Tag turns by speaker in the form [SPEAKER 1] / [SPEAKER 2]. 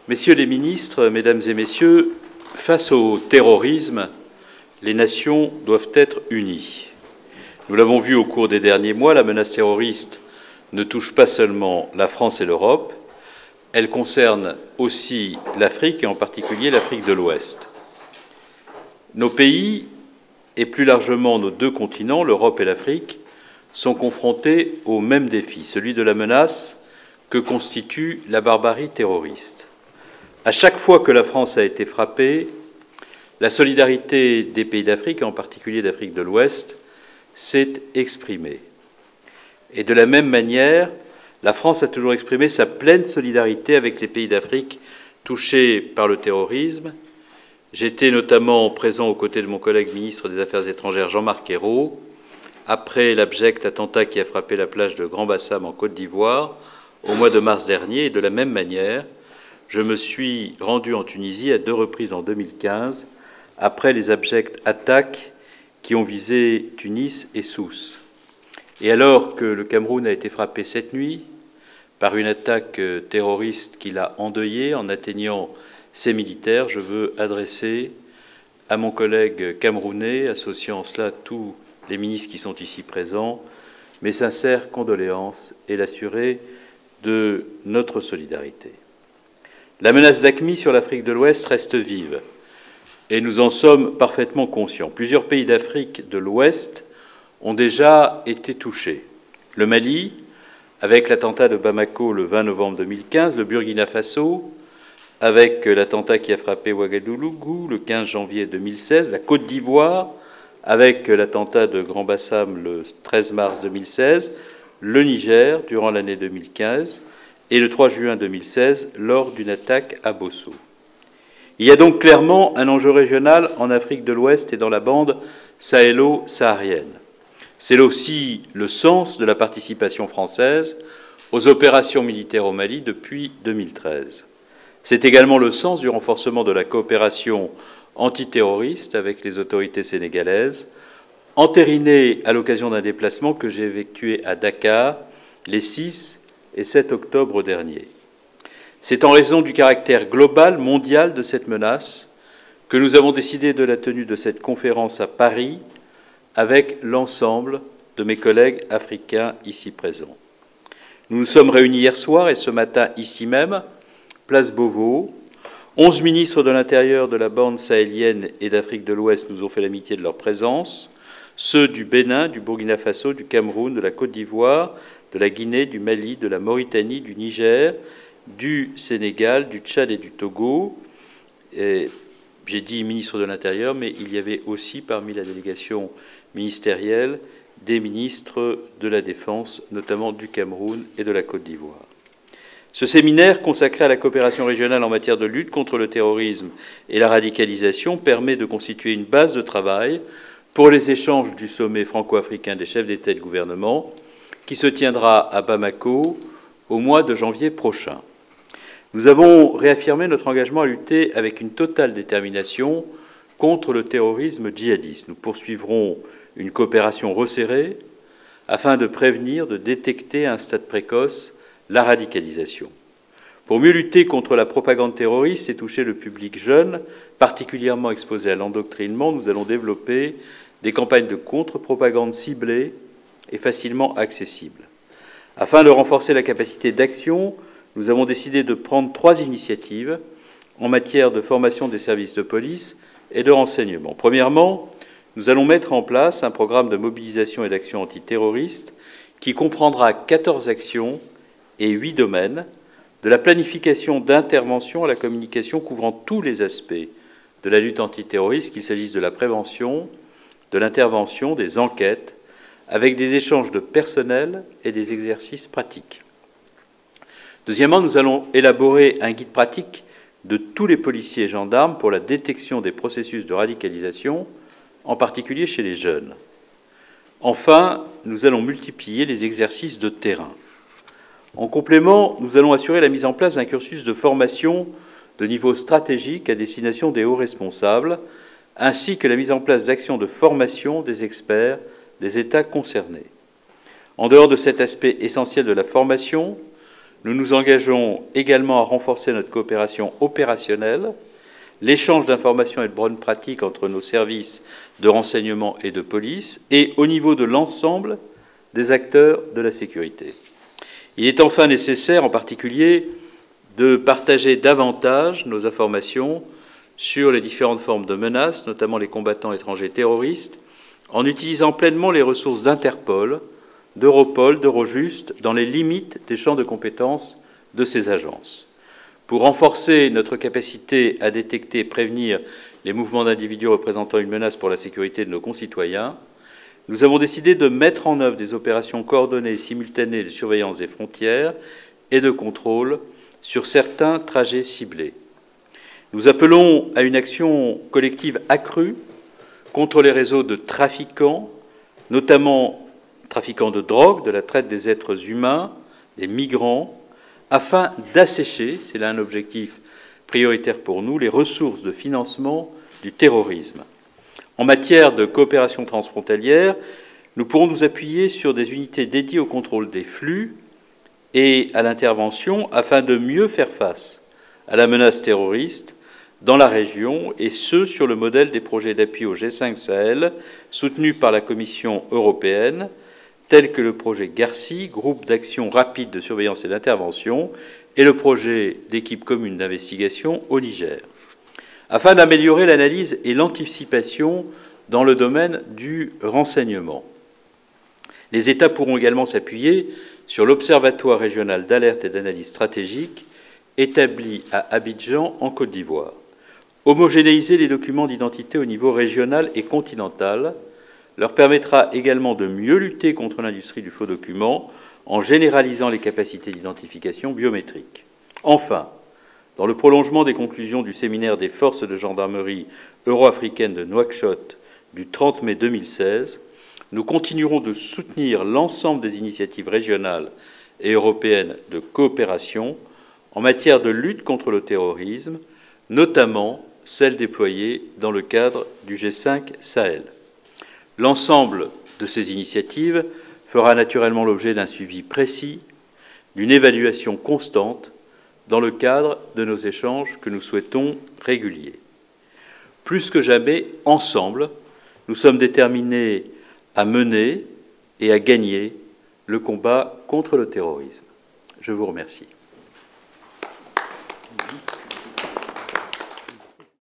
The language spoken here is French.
[SPEAKER 1] Messieurs les ministres, Mesdames et Messieurs, face au terrorisme, les nations doivent être unies. Nous l'avons vu au cours des derniers mois, la menace terroriste ne touche pas seulement la France et l'Europe, elle concerne aussi l'Afrique et en particulier l'Afrique de l'Ouest. Nos pays, et plus largement nos deux continents, l'Europe et l'Afrique, sont confrontés au même défi, celui de la menace que constitue la barbarie terroriste. À chaque fois que la France a été frappée, la solidarité des pays d'Afrique, et en particulier d'Afrique de l'Ouest, s'est exprimée. Et de la même manière, la France a toujours exprimé sa pleine solidarité avec les pays d'Afrique touchés par le terrorisme. J'étais notamment présent aux côtés de mon collègue ministre des Affaires étrangères Jean-Marc Ayrault, après l'abject attentat qui a frappé la plage de Grand-Bassam en Côte d'Ivoire au mois de mars dernier. Et de la même manière, je me suis rendu en Tunisie à 2 reprises en 2015, après les abjectes attaques qui ont visé Tunis et Sousse. Et alors que le Cameroun a été frappé cette nuit par une attaque terroriste qui l'a endeuillé en atteignant ses militaires, je veux adresser à mon collègue camerounais, associant en cela tous les ministres qui sont ici présents, mes sincères condoléances et l'assurer de notre solidarité. La menace d'AQMI sur l'Afrique de l'Ouest reste vive et nous en sommes parfaitement conscients. Plusieurs pays d'Afrique de l'Ouest ont déjà été touchés. Le Mali, avec l'attentat de Bamako le 20 novembre 2015, le Burkina Faso, avec l'attentat qui a frappé Ouagadougou le 15 janvier 2016, la Côte d'Ivoire, avec l'attentat de Grand-Bassam le 13 mars 2016, le Niger durant l'année 2015 et le 3 juin 2016 lors d'une attaque à Bosso. Il y a donc clairement un enjeu régional en Afrique de l'Ouest et dans la bande sahélo-saharienne. C'est là aussi le sens de la participation française aux opérations militaires au Mali depuis 2013. C'est également le sens du renforcement de la coopération antiterroriste avec les autorités sénégalaises, entériné à l'occasion d'un déplacement que j'ai effectué à Dakar les 6 et 7 octobre dernier. C'est en raison du caractère global, mondial de cette menace que nous avons décidé de la tenue de cette conférence à Paris avec l'ensemble de mes collègues africains ici présents. Nous nous sommes réunis hier soir et ce matin ici même, place Beauvau. 11 ministres de l'Intérieur de la bande sahélienne et d'Afrique de l'Ouest nous ont fait l'amitié de leur présence, ceux du Bénin, du Burkina Faso, du Cameroun, de la Côte d'Ivoire, de la Guinée, du Mali, de la Mauritanie, du Niger, du Sénégal, du Tchad et du Togo. J'ai dit ministre de l'Intérieur, mais il y avait aussi parmi la délégation ministérielle des ministres de la Défense, notamment du Cameroun et de la Côte d'Ivoire. Ce séminaire consacré à la coopération régionale en matière de lutte contre le terrorisme et la radicalisation permet de constituer une base de travail pour les échanges du sommet franco-africain des chefs d'État et de gouvernement qui se tiendra à Bamako au mois de janvier prochain. Nous avons réaffirmé notre engagement à lutter avec une totale détermination contre le terrorisme djihadiste. Nous poursuivrons une coopération resserrée afin de prévenir, de détecter à un stade précoce la radicalisation. Pour mieux lutter contre la propagande terroriste et toucher le public jeune, particulièrement exposé à l'endoctrinement, nous allons développer des campagnes de contre-propagande ciblées et facilement accessibles. Afin de renforcer la capacité d'action, nous avons décidé de prendre 3 initiatives en matière de formation des services de police et de renseignement. Premièrement, nous allons mettre en place un programme de mobilisation et d'action antiterroriste qui comprendra 14 actions et 8 domaines, de la planification d'intervention à la communication couvrant tous les aspects de la lutte antiterroriste, qu'il s'agisse de la prévention, de l'intervention, des enquêtes, avec des échanges de personnel et des exercices pratiques. Deuxièmement, nous allons élaborer un guide pratique de tous les policiers et gendarmes pour la détection des processus de radicalisation, en particulier chez les jeunes. Enfin, nous allons multiplier les exercices de terrain. En complément, nous allons assurer la mise en place d'un cursus de formation de niveau stratégique à destination des hauts responsables, ainsi que la mise en place d'actions de formation des experts des États concernés. En dehors de cet aspect essentiel de la formation, nous nous engageons également à renforcer notre coopération opérationnelle, l'échange d'informations et de bonnes pratiques entre nos services de renseignement et de police, et au niveau de l'ensemble des acteurs de la sécurité. Il est enfin nécessaire, en particulier, de partager davantage nos informations sur les différentes formes de menaces, notamment les combattants étrangers terroristes, en utilisant pleinement les ressources d'Interpol, d'Europol, d'Eurojust, dans les limites des champs de compétences de ces agences. Pour renforcer notre capacité à détecter et prévenir les mouvements d'individus représentant une menace pour la sécurité de nos concitoyens, nous avons décidé de mettre en œuvre des opérations coordonnées et simultanées de surveillance des frontières et de contrôle sur certains trajets ciblés. Nous appelons à une action collective accrue contre les réseaux de trafiquants, notamment trafiquants de drogue, de la traite des êtres humains, des migrants, afin d'assécher, c'est là un objectif prioritaire pour nous, les ressources de financement du terrorisme. En matière de coopération transfrontalière, nous pourrons nous appuyer sur des unités dédiées au contrôle des flux et à l'intervention afin de mieux faire face à la menace terroriste dans la région, et ce, sur le modèle des projets d'appui au G5 Sahel, soutenus par la Commission européenne, tels que le projet GARCI, groupe d'action rapide de surveillance et d'intervention, et le projet d'équipe commune d'investigation au Niger, afin d'améliorer l'analyse et l'anticipation dans le domaine du renseignement. Les États pourront également s'appuyer sur l'Observatoire régional d'alerte et d'analyse stratégique établi à Abidjan, en Côte d'Ivoire. Homogénéiser les documents d'identité au niveau régional et continental leur permettra également de mieux lutter contre l'industrie du faux document en généralisant les capacités d'identification biométrique. Enfin, dans le prolongement des conclusions du séminaire des forces de gendarmerie euro-africaines de Nouakchott du 30 mai 2016, nous continuerons de soutenir l'ensemble des initiatives régionales et européennes de coopération en matière de lutte contre le terrorisme, notamment celles déployées dans le cadre du G5 Sahel. L'ensemble de ces initiatives fera naturellement l'objet d'un suivi précis, d'une évaluation constante dans le cadre de nos échanges que nous souhaitons réguliers. Plus que jamais, ensemble, nous sommes déterminés à mener et à gagner le combat contre le terrorisme. Je vous remercie.